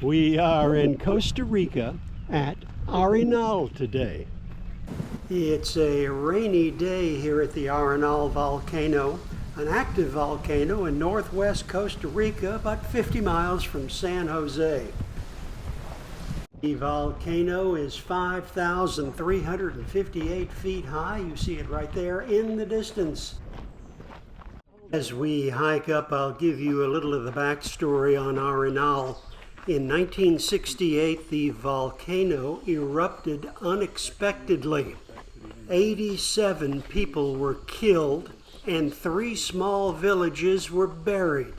We are in Costa Rica at Arenal today. It's a rainy day here at the Arenal Volcano, an active volcano in northwest Costa Rica, about 50 miles from San Jose. The volcano is 5,358 feet high. You see it right there in the distance. As we hike up, I'll give you a little of the backstory on Arenal. In 1968, the volcano erupted unexpectedly. 87 people were killed and 3 small villages were buried.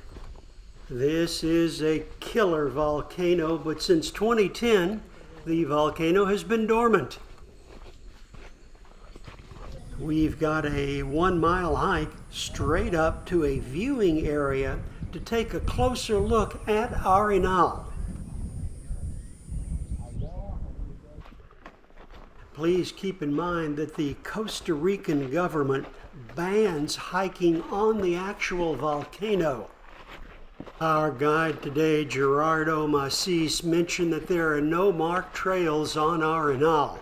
This is a killer volcano, but since 2010, the volcano has been dormant. We've got a 1-mile hike straight up to a viewing area to take a closer look at Arenal. Please keep in mind that the Costa Rican government bans hiking on the actual volcano. Our guide today, Gerardo Macis, mentioned that there are no marked trails on Arenal.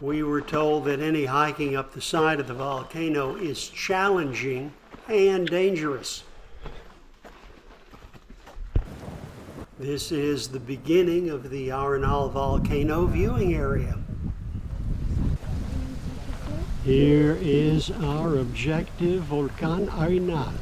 We were told that any hiking up the side of the volcano is challenging and dangerous. This is the beginning of the Arenal Volcano viewing area. Here is our objective, Volcan Arenal.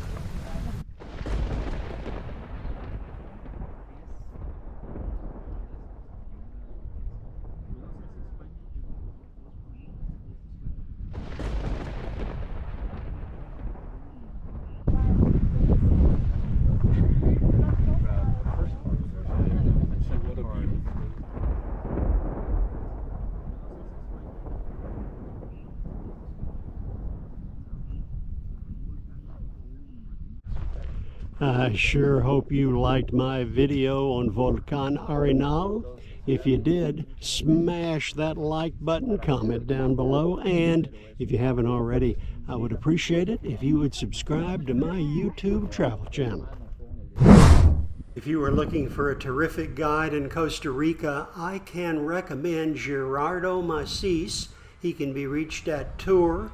I sure hope you liked my video on Volcan Arenal. If you did, smash that like button, comment down below, and if you haven't already, I would appreciate it if you would subscribe to my YouTube travel channel. If you are looking for a terrific guide in Costa Rica, I can recommend Gerardo Macis. He can be reached at tourhq.com.